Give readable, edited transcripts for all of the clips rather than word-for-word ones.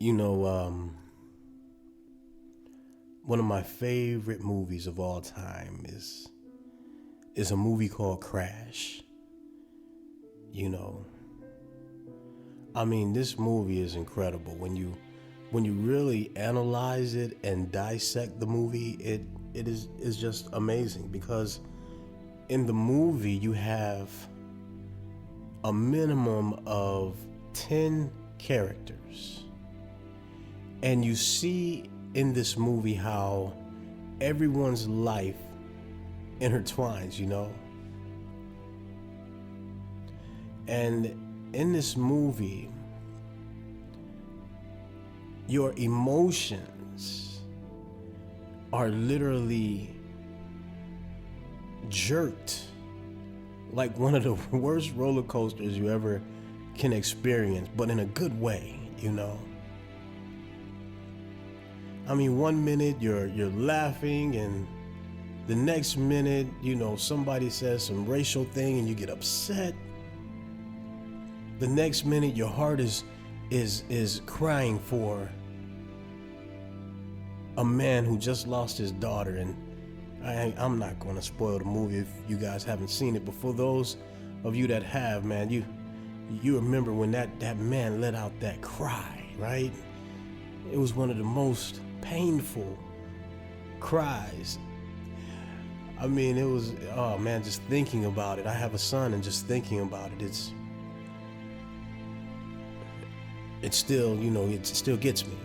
You know, one of my favorite movies of all time is a movie called Crash. You know, I mean, this movie is incredible. When you really analyze it and dissect the movie, it is just amazing because in the movie you have a minimum of 10 characters. And you see in this movie how everyone's life intertwines, you know? And in this movie, your emotions are literally jerked like one of the worst roller coasters you ever can experience, but in a good way, you know? I mean, one minute you're laughing, and the next minute, you know, somebody says some racial thing and you get upset. The next minute your heart is crying for a man who just lost his daughter. And I'm not going to spoil the movie if you guys haven't seen it, but for those of you that have, man, you remember when that man let out that cry, right? It was one of the most painful cries. I mean, it was, oh man, just thinking about it. I have a son, and just thinking about it, it's still, you know, it still gets me.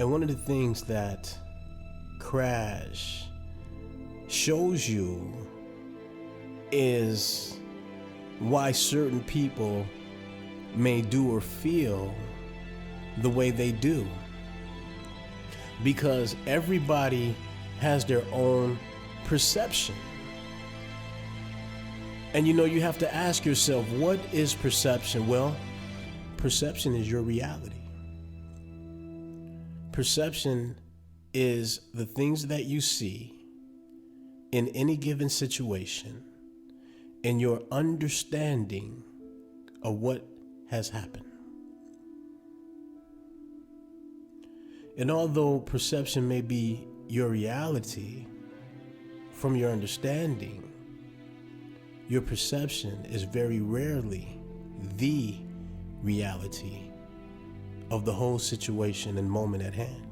And one of the things that Crash shows you is why certain people may do or feel the way they do. Because everybody has their own perception. And you know, you have to ask yourself, what is perception? Well, perception is your reality. Perception is the things that you see in any given situation and your understanding of what has happened. And although perception may be your reality from your understanding, your perception is very rarely the reality of the whole situation and moment at hand.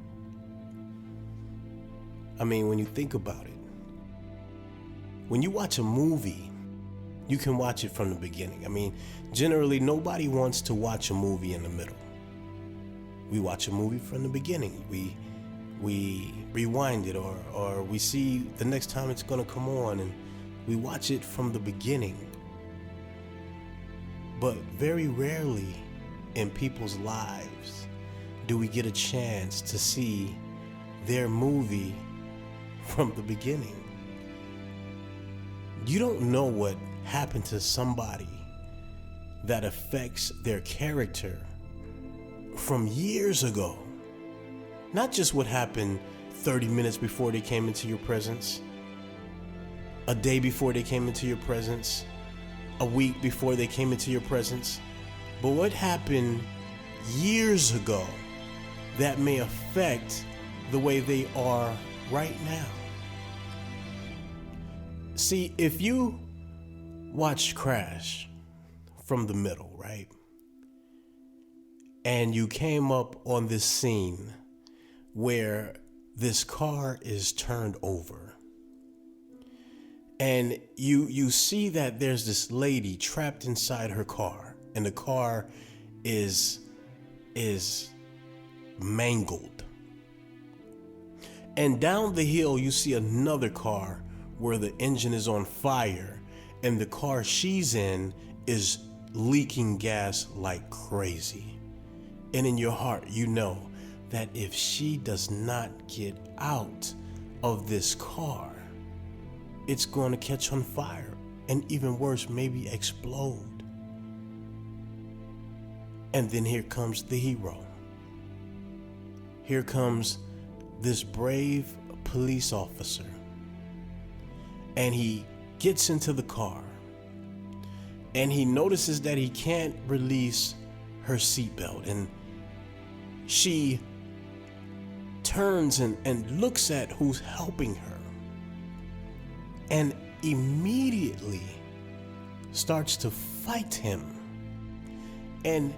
I mean, when you think about it, when you watch a movie, you can watch it from the beginning. I mean, generally, nobody wants to watch a movie in the middle. We watch a movie from the beginning. We rewind it, or we see the next time it's gonna come on, and we watch it from the beginning. But very rarely in people's lives do we get a chance to see their movie from the beginning. You don't know what happened to somebody that affects their character from years ago. Not just what happened 30 minutes before they came into your presence, a day before they came into your presence, a week before they came into your presence, but what happened years ago that may affect the way they are right now. See, if you watch Crash from the middle, right? And you came up on this scene where this car is turned over. And you see that there's this lady trapped inside her car, and the car is mangled. And down the hill you see another car where the engine is on fire, and the car she's in is leaking gas like crazy. And in your heart, you know that if she does not get out of this car, it's going to catch on fire, and even worse, maybe explode. And then here comes the hero. Here comes this brave police officer, and he gets into the car, and he notices that he can't release her seatbelt, and she turns and looks at who's helping her, and immediately starts to fight him. And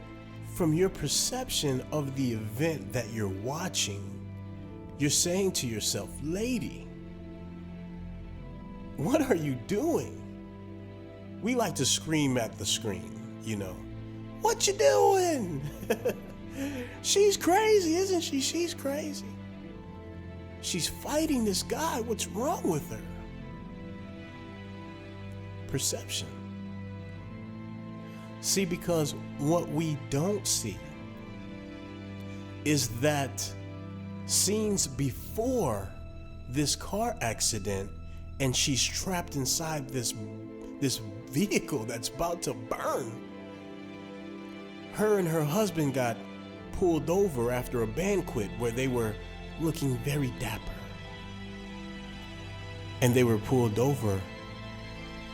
from your perception of the event that you're watching, you're saying to yourself, lady, what are you doing? We like to scream at the screen, you know. What you doing? She's crazy, isn't she? She's crazy. She's fighting this guy. What's wrong with her? Perception. See, because what we don't see is that scenes before this car accident, and she's trapped inside this vehicle that's about to burn. Her and her husband got pulled over after a banquet where they were looking very dapper. And they were pulled over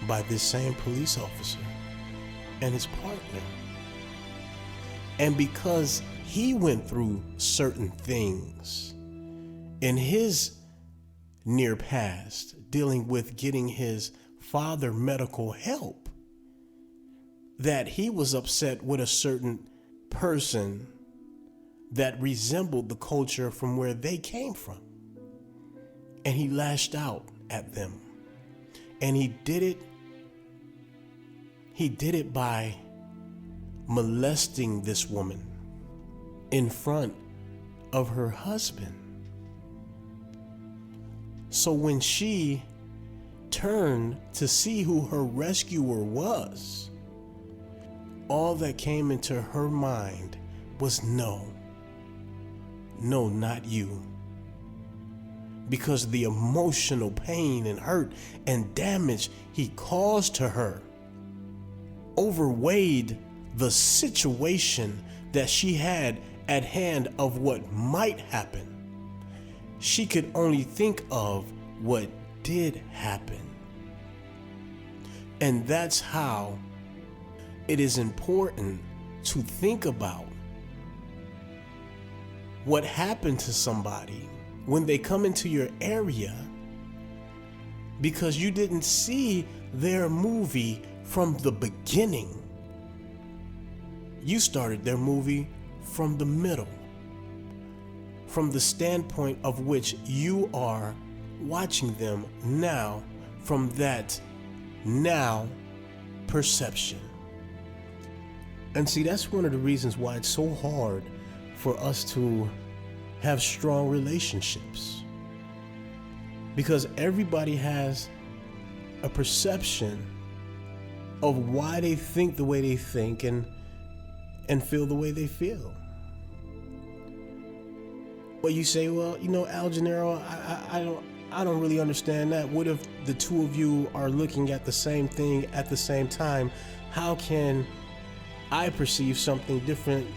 by this same police officer and his partner. And because he went through certain things in his near past, dealing with getting his father medical help, that he was upset with a certain person that resembled the culture from where they came from. And he lashed out at them. And he did it by molesting this woman in front of her husband. So when she turned to see who her rescuer was, all that came into her mind was no, not you. Because the emotional pain and hurt and damage he caused to her overweighed the situation that she had at hand of what might happen. She could only think of what did happen. And that's how it is important to think about what happened to somebody when they come into your area, because you didn't see their movie from the beginning. You started their movie from the middle, from the standpoint of which you are watching them now, from that now perception. And see, that's one of the reasons why it's so hard for us to have strong relationships, because everybody has a perception of why they think the way they think and feel the way they feel. But you say, well, you know, Algenelerro, I don't really understand that. What if the two of you are looking at the same thing at the same time? How can I perceive something different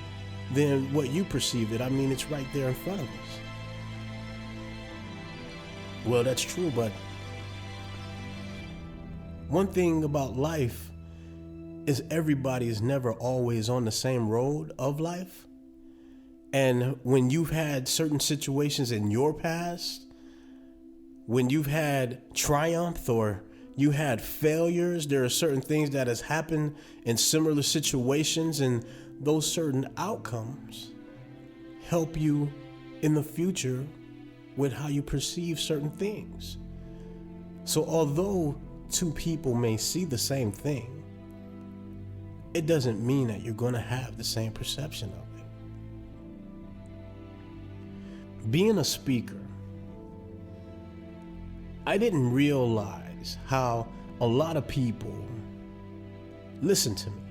than what you perceive it? I mean, it's right there in front of us. Well, that's true, but one thing about life is everybody is never always on the same road of life. And when you've had certain situations in your past, when you've had triumph or you had failures, there are certain things that has happened in similar situations, and those certain outcomes help you in the future with how you perceive certain things. So although two people may see the same thing, it doesn't mean that you're going to have the same perception of it. Being a speaker, I didn't realize how a lot of people listen to me.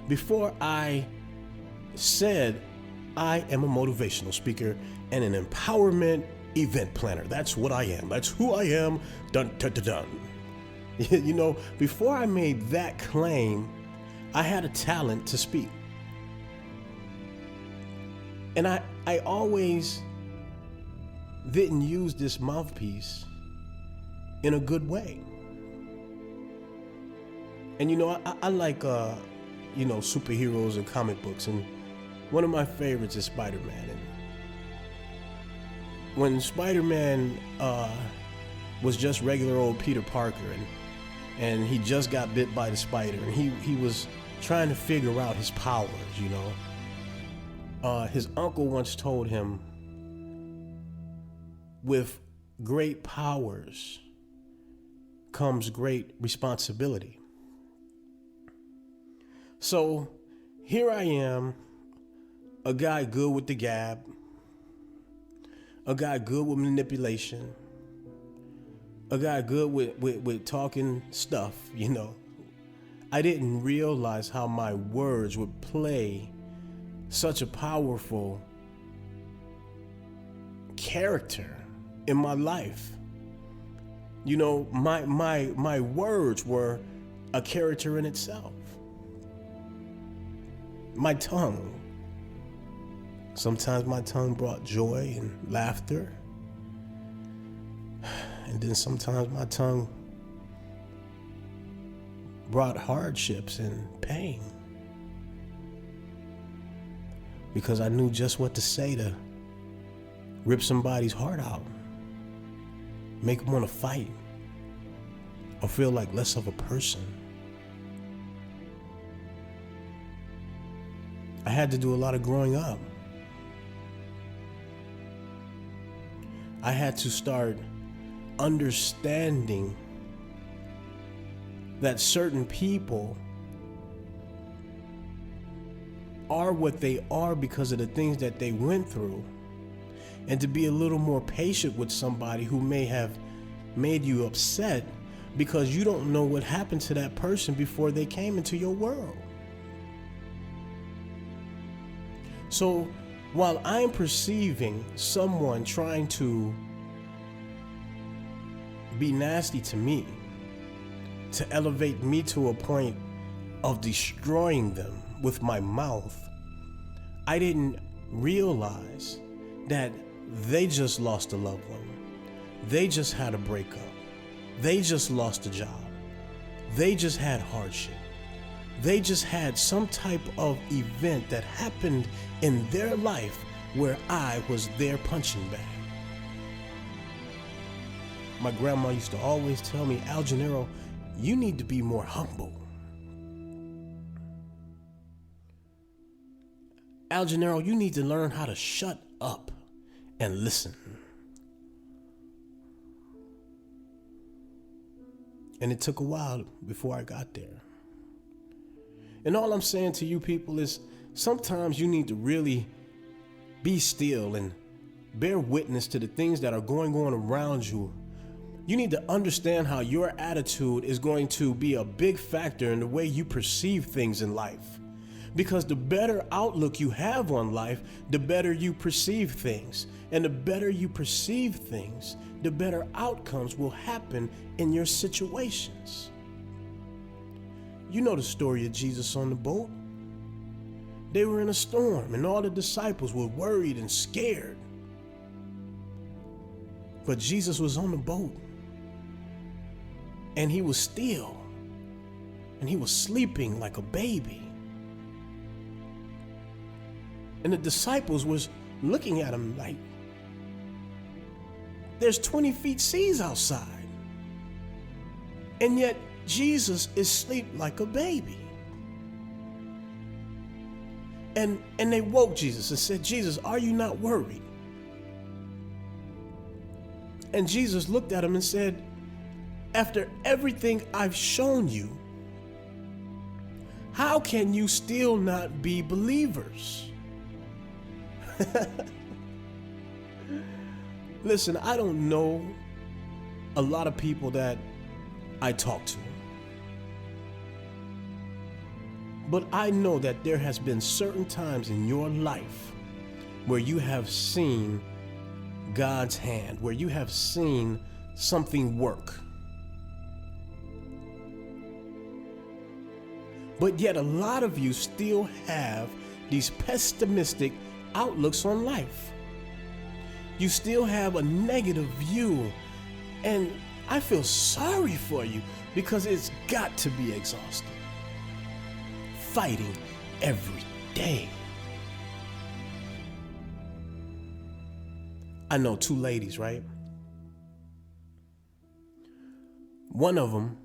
Before I said I am a motivational speaker and an empowerment event planner. That's what I am. That's who I am. Dun, dun, dun, dun. You know, before I made that claim, I had a talent to speak. And I always didn't use this mouthpiece in a good way. And you know, I like superheroes and comic books, and one of my favorites is Spider-Man. And when Spider-Man was just regular old Peter Parker, and he just got bit by the spider, and he was trying to figure out his powers, his uncle once told him, with great powers comes great responsibility. So here I am, a guy good with the gab, a guy good with manipulation, a guy good with talking stuff, I didn't realize how my words would play such a powerful character in my life. My words were a character in itself. My tongue. Sometimes my tongue brought joy and laughter. And then sometimes my tongue brought hardships and pain. Because I knew just what to say to rip somebody's heart out, make them want to fight, or feel like less of a person. I had to do a lot of growing up. I had to start understanding that certain people are what they are because of the things that they went through, and to be a little more patient with somebody who may have made you upset because you don't know what happened to that person before they came into your world. So while I'm perceiving someone trying to be nasty to me, to elevate me to a point of destroying them with my mouth, I didn't realize that they just lost a loved one. They just had a breakup. They just lost a job. They just had hardship. They just had some type of event that happened in their life where I was their punching bag. My grandma used to always tell me, Algenelerro, you need to be more humble. Algenelerro, you need to learn how to shut up and listen. And it took a while before I got there. And all I'm saying to you people is sometimes you need to really be still and bear witness to the things that are going on around you. You need to understand how your attitude is going to be a big factor in the way you perceive things in life. Because the better outlook you have on life, the better you perceive things. And the better you perceive things, the better outcomes will happen in your situations. You know the story of Jesus on the boat. They were in a storm and all the disciples were worried and scared. But Jesus was on the boat and he was still and he was sleeping like a baby. And the disciples was looking at him like, there's 20 feet seas outside. And yet Jesus is asleep like a baby. And they woke Jesus and said, Jesus, are you not worried? And Jesus looked at him and said, after everything I've shown you, how can you still not be believers? Listen, I don't know a lot of people that I talk to, but I know that there has been certain times in your life where you have seen God's hand, where you have seen something work. But yet a lot of you still have these pessimistic outlooks on life. You still have a negative view, and I feel sorry for you because it's got to be exhausting. fighting every day. I know two ladies, right? One of them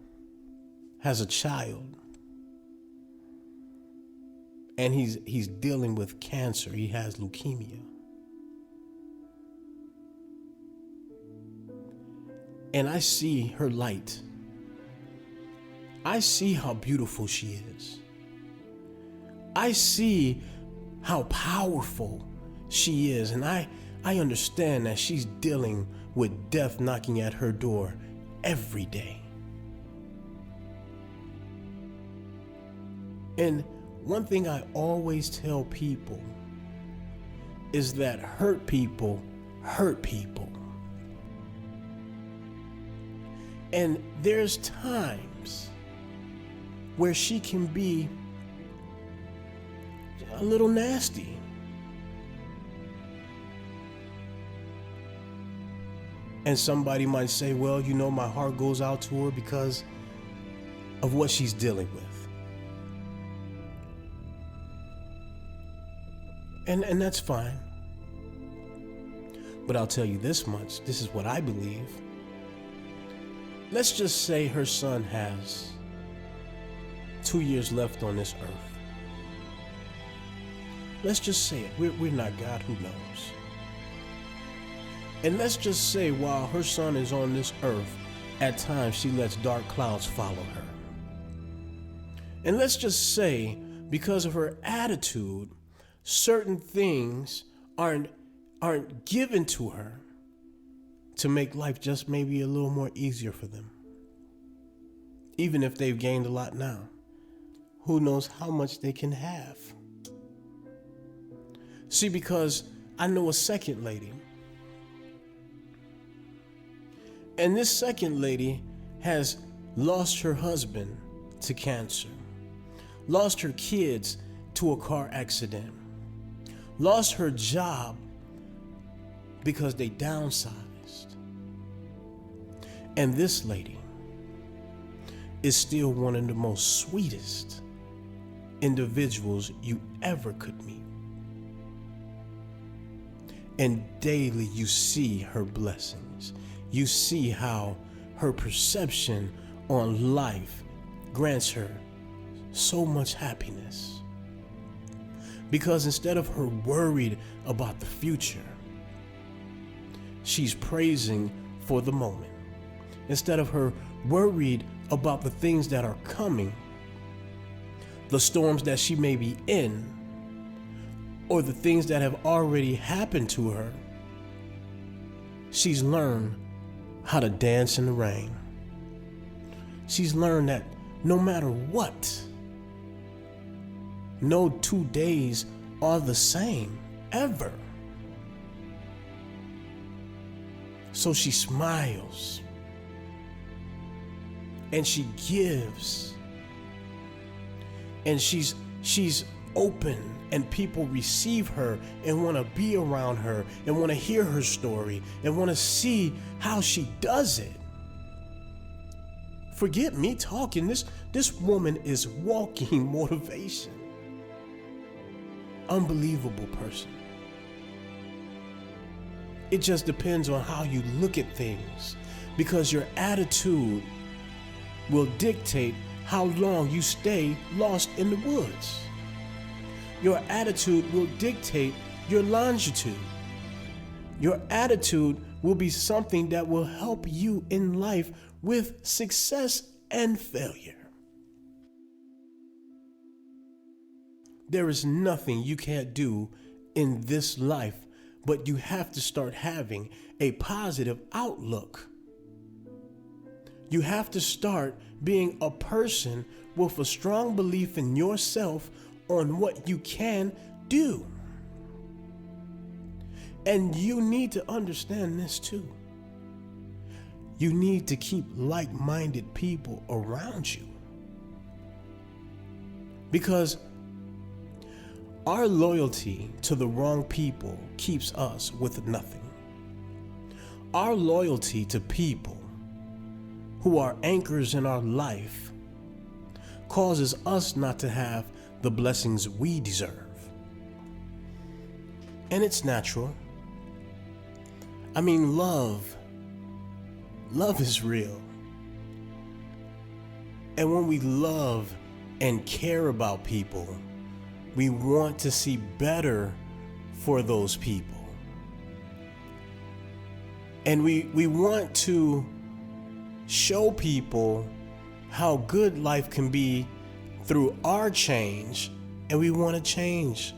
has a child, and he's dealing with cancer. He has leukemia. And I see her light. I see how beautiful she is. I see how powerful she is. And I understand that she's dealing with death knocking at her door every day. And one thing I always tell people is that hurt people hurt people. And there's times where she can be a little nasty. And somebody might say, well, you know, my heart goes out to her because of what she's dealing with. And that's fine. But I'll tell you this much, this is what I believe. Let's just say her son has 2 years left on this earth. Let's just say it. We're not God, who knows? And let's just say while her son is on this earth, at times she lets dark clouds follow her. And let's just say because of her attitude, certain things aren't given to her to make life just maybe a little more easier for them. Even if they've gained a lot now, who knows how much they can have. See, because I know a second lady, and this second lady has lost her husband to cancer, lost her kids to a car accident, lost her job because they downsized. And this lady is still one of the most sweetest individuals you ever could meet. And daily you see her blessings. You see how her perception on life grants her so much happiness. Because instead of her worried about the future, she's praising for the moment. Instead of her worried about the things that are coming, the storms that she may be in, or the things that have already happened to her, she's learned how to dance in the rain. She's learned that no matter what, no 2 days are the same, ever. So she smiles and she gives, and she's open, and people receive her and want to be around her and want to hear her story and want to see how she does it. Forget me talking. This woman is walking motivation. Unbelievable person. It just depends on how you look at things, because your attitude will dictate how long you stay lost in the woods. Your attitude will dictate your longitude. Your attitude will be something that will help you in life with success and failure. There is nothing you can't do in this life, but you have to start having a positive outlook. You have to start being a person with a strong belief in yourself on what you can do. And you need to understand this too. You need to keep like-minded people around you, because our loyalty to the wrong people keeps us with nothing. Our loyalty to people who are anchors in our life causes us not to have the blessings we deserve. And it's natural. I mean, love is real. And when we love and care about people, we want to see better for those people. And we want to show people how good life can be through our change, and we want to change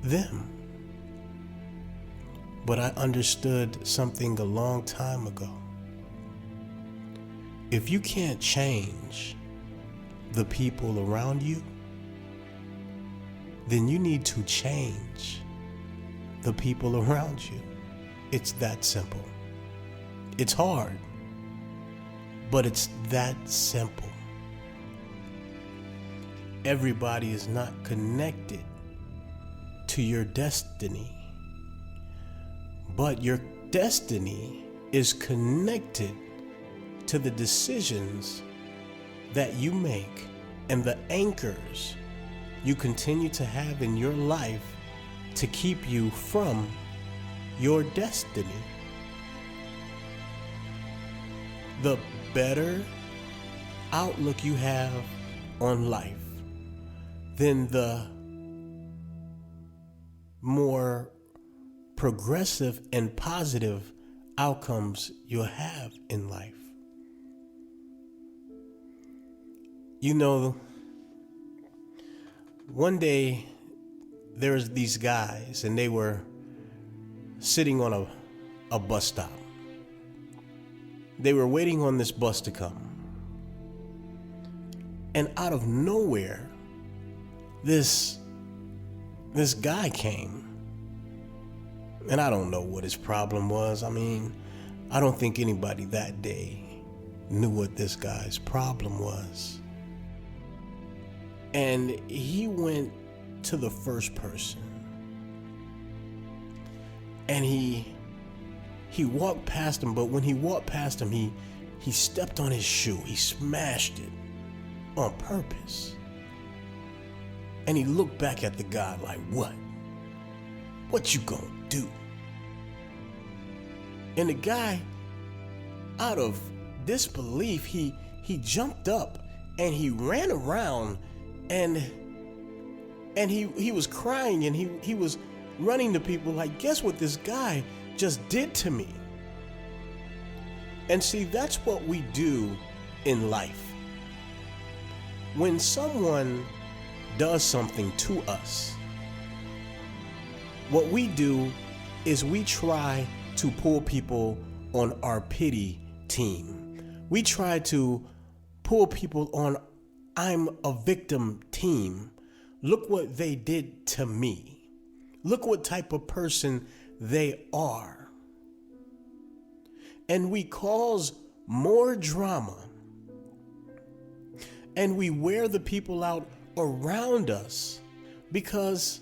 them. But I understood something a long time ago. If you can't change the people around you, then you need to change the people around you. It's that simple. It's hard, but it's that simple. Everybody is not connected to your destiny, but your destiny is connected to the decisions that you make and the anchors you continue to have in your life to keep you from your destiny. The better outlook you have on life, then the more progressive and positive outcomes you'll have in life. You know, one day there was these guys and they were sitting on a bus stop. They were waiting on this bus to come. And out of nowhere, this guy came. And I don't know what his problem was. I mean, I don't think anybody that day knew what this guy's problem was. And he went to the first person. And he walked past him, but when he walked past him, he stepped on his shoe. He smashed it on purpose. And he looked back at the guy like, what? What you gonna do? And the guy, out of disbelief, he jumped up and he ran around and he was crying and he was running to people like, guess what this guy just did to me? And see, that's what we do in life. When someone does something to us, what we do is we try to pull people on our pity team. We try to pull people on I'm a victim team. Look what they did to me. Look what type of person they are. And we cause more drama. And we wear the people out around us because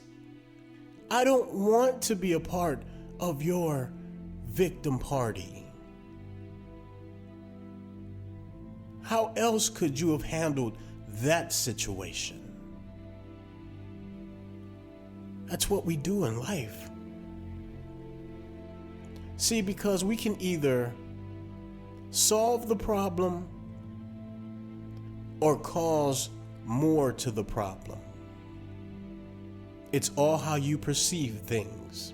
I don't want to be a part of your victim party. How else could you have handled that situation? That's what we do in life. See, because we can either solve the problem or cause more to the problem. It's all how you perceive things.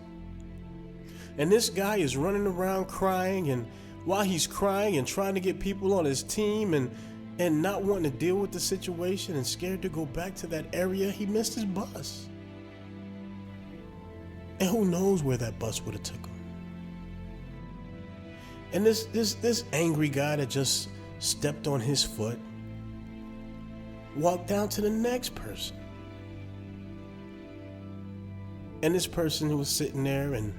And this guy is running around crying, and while he's crying and trying to get people on his team and not wanting to deal with the situation and scared to go back to that area, he missed his bus. And who knows where that bus would have took him. And this angry guy that just stepped on his foot walked down to the next person. And this person who was sitting there, and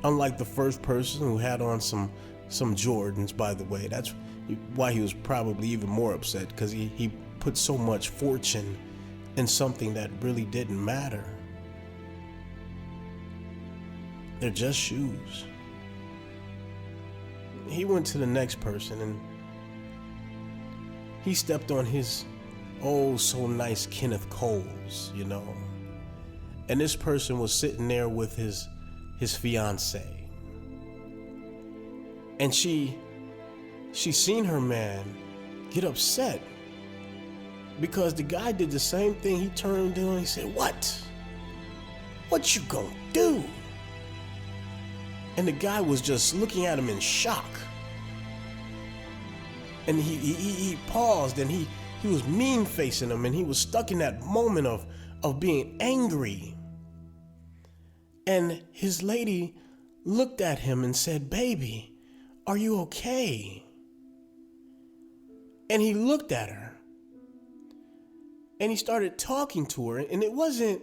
unlike the first person who had on some Jordans, by the way, that's why he was probably even more upset, because he put so much fortune in something that really didn't matter. They're just shoes. He went to the next person and he stepped on his oh so nice Kenneth Coles, you know. And this person was sitting there with his fiance. And she seen her man get upset because the guy did the same thing. He turned to him and he said, "What? What you gonna do?" And the guy was just looking at him in shock. And he paused, and he was mean facing him, and he was stuck in that moment of being angry. And his lady looked at him and said, "Baby, are you okay?" And he looked at her and he started talking to her, and it wasn't,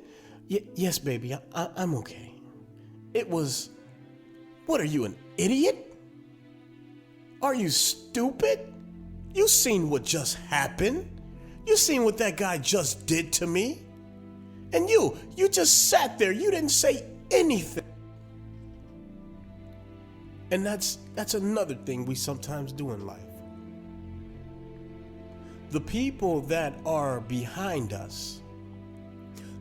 "Yes, baby, I'm okay." It was, "What are you, an idiot? Are you stupid? You seen what just happened? You seen what that guy just did to me? And you just sat there. You didn't say anything." And that's another thing we sometimes do in life. The people that are behind us,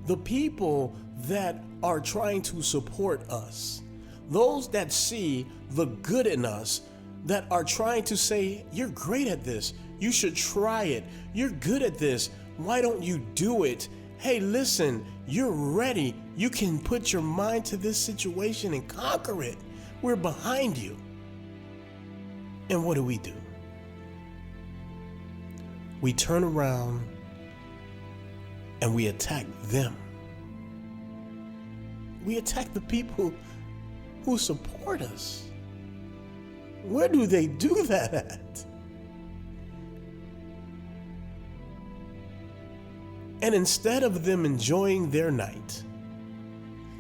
the people that are trying to support us, those that see the good in us, that are trying to say, "You're great at this. You should try it. You're good at this. Why don't you do it? Hey, listen, you're ready. You can put your mind to this situation and conquer it. We're behind you." And what do? We turn around and we attack them. We attack the people who support us. Where do they do that at? And instead of them enjoying their night,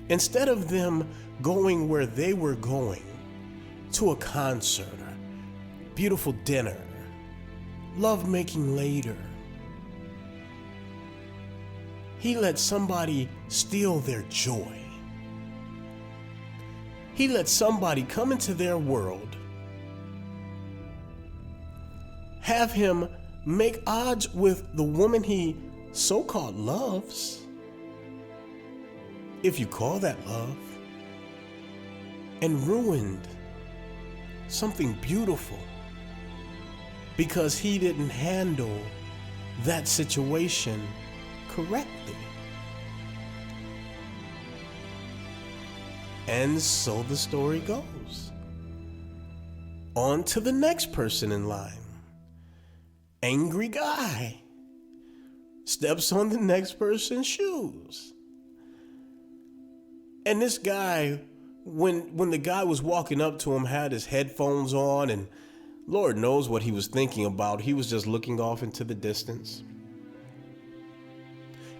instead of them going where they were going, to a concert, or beautiful dinner, love making later, he let somebody steal their joy. He let somebody come into their world, have him make odds with the woman he so-called loves, if you call that love, and ruined something beautiful because he didn't handle that situation correctly. And so the story goes. On to the next person in line. Angry guy steps on the next person's shoes. And this guy, when the guy was walking up to him, had his headphones on, and Lord knows what he was thinking about. He was just looking off into the distance.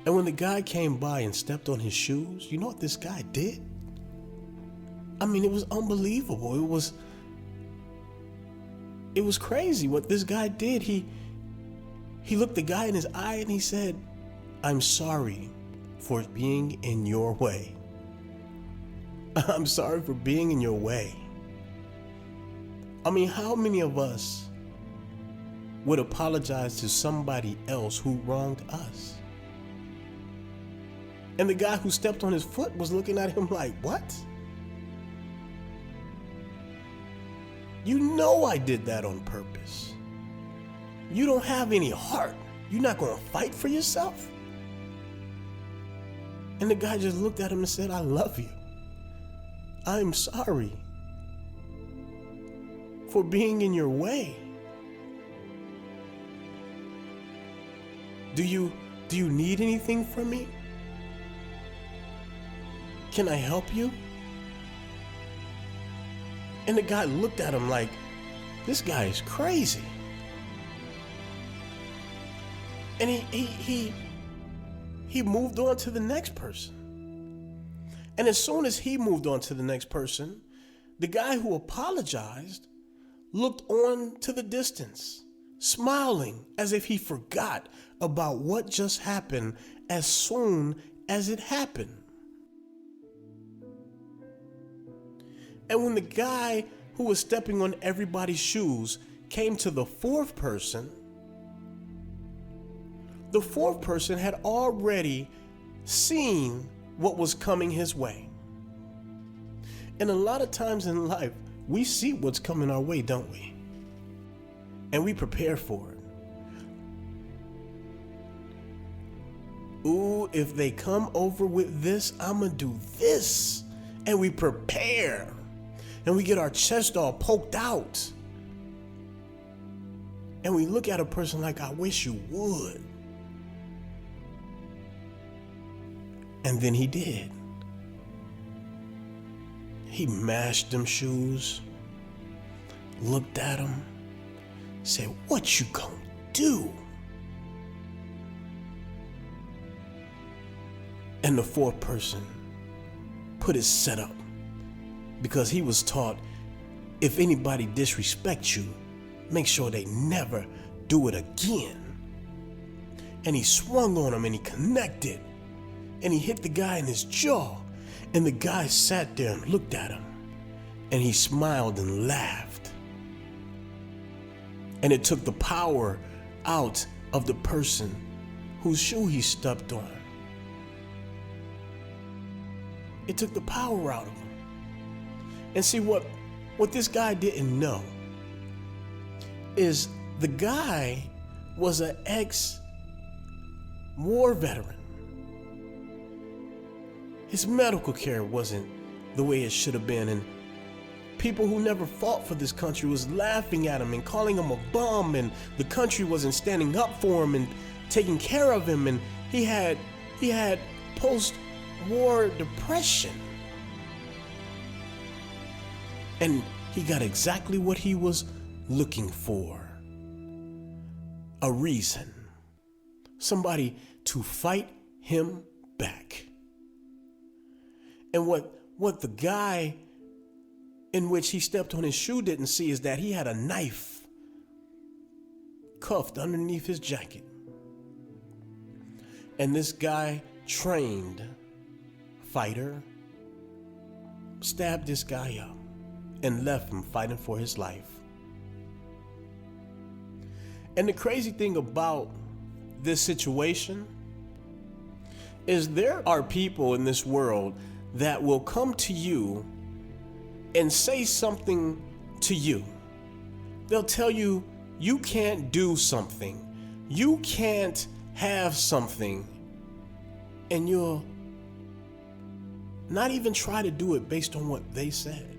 And when the guy came by and stepped on his shoes, you know what this guy did? I mean, it was unbelievable. It was crazy what this guy did. He looked the guy in his eye and he said, "I'm sorry for being in your way. I'm sorry for being in your way." I mean, how many of us would apologize to somebody else who wronged us? And the guy who stepped on his foot was looking at him like, "What? You know I did that on purpose. You don't have any heart. You're not going to fight for yourself?" And the guy just looked at him and said, "I love you. I'm sorry for being in your way. Do you need anything from me? Can I help you?" And the guy looked at him like, this guy is crazy. And he moved on to the next person. And as soon as he moved on to the next person, the guy who apologized looked on to the distance, smiling as if he forgot about what just happened as soon as it happened. And when the guy who was stepping on everybody's shoes came to the fourth person, the fourth person had already seen what was coming his way. And a lot of times in life, we see what's coming our way, don't we? And we prepare for it. Ooh, if they come over with this, I'm gonna do this. And we prepare. And we get our chest all poked out. And we look at a person like, I wish you would. And then he did. He mashed them shoes, looked at them, said, what you gonna do? And the fourth person put his setup, because he was taught, if anybody disrespects you, make sure they never do it again. And he swung on him and he connected. And he hit the guy in his jaw. And the guy sat there and looked at him. And he smiled and laughed. And it took the power out of the person whose shoe he stepped on. It took the power out of him. And see, what this guy didn't know is the guy was an ex-war veteran. His medical care wasn't the way it should have been, and people who never fought for this country was laughing at him and calling him a bum, and the country wasn't standing up for him and taking care of him, and he had post-war depression. And he got exactly what he was looking for. A reason. Somebody to fight him back. And what the guy in which he stepped on his shoe didn't see is that he had a knife cuffed underneath his jacket. And this guy, trained fighter, stabbed this guy up and left him fighting for his life. And the crazy thing about this situation is there are people in this world that will come to you and say something to you. They'll tell you, you can't do something. You can't have something. And you'll not even try to do it based on what they said.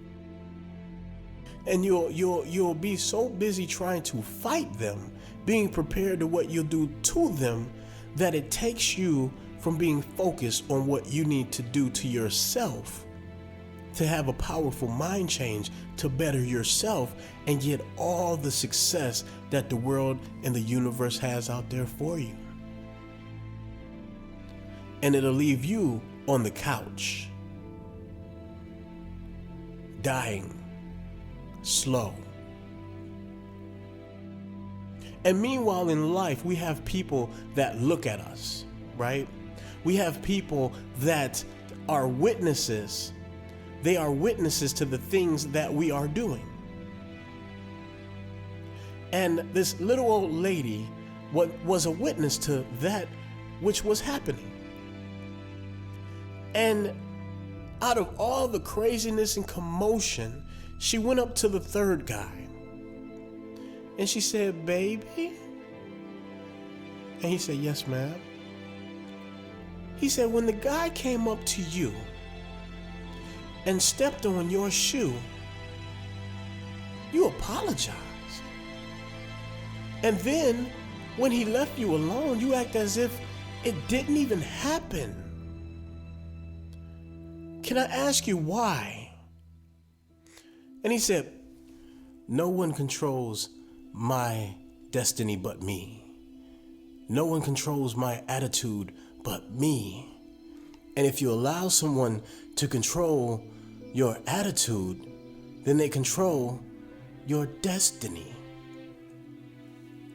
And you'll be so busy trying to fight them, being prepared to what you'll do to them, that it takes you from being focused on what you need to do to yourself to have a powerful mind change, to better yourself and get all the success that the world and the universe has out there for you. And it'll leave you on the couch, dying slow. And meanwhile in life, we have people that look at us, right? We have people that are witnesses. They are witnesses to the things that we are doing. And this little old lady was a witness to that which was happening. And out of all the craziness and commotion, she went up to the third guy. And she said, "Baby?" And he said, "Yes, ma'am." He said, "When the guy came up to you and stepped on your shoe, you apologized. And then when he left you alone, you act as if it didn't even happen. Can I ask you why?" And he said, "No one controls my destiny but me. No one controls my attitude but me. And if you allow someone to control your attitude, then they control your destiny.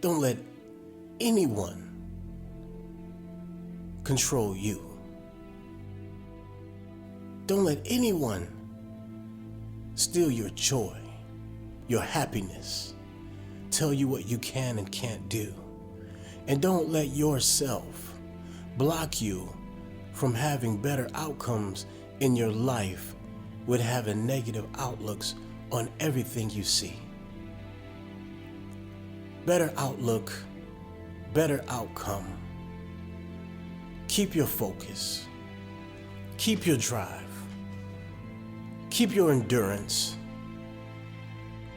Don't let anyone control you. Don't let anyone steal your joy, your happiness, tell you what you can and can't do. And don't let yourself block you from having better outcomes in your life with having negative outlooks on everything you see. Better outlook, better outcome. Keep your focus. Keep your drive. Keep your endurance.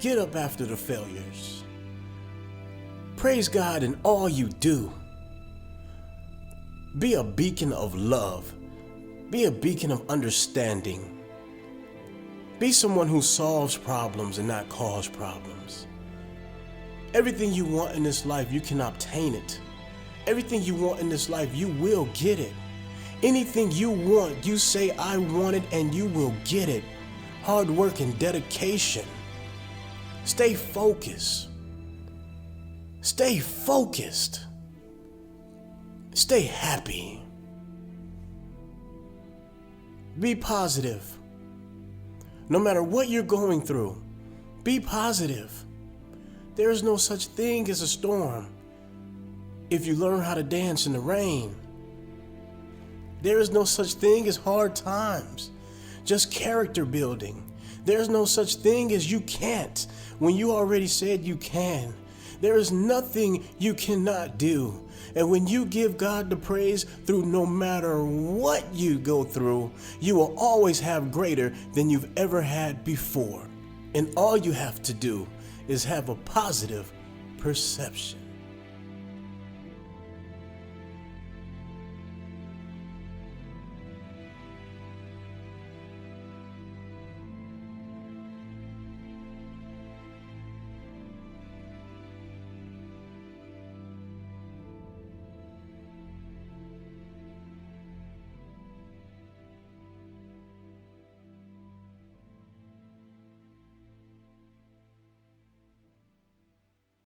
Get up after the failures. Praise God in all you do. Be a beacon of love. Be a beacon of understanding. Be someone who solves problems and not cause problems. Everything you want in this life, you can obtain it. Everything you want in this life, you will get it. Anything you want, you say, I want it, and you will get it. Hard work and dedication. Stay focused. Stay focused. Stay happy. Be positive. No matter what you're going through, be positive. There is no such thing as a storm if you learn how to dance in the rain. There is no such thing as hard times, just character building. There's no such thing as you can't when you already said you can. There is nothing you cannot do. And when you give God the praise through no matter what you go through, you will always have greater than you've ever had before. And all you have to do is have a positive perception.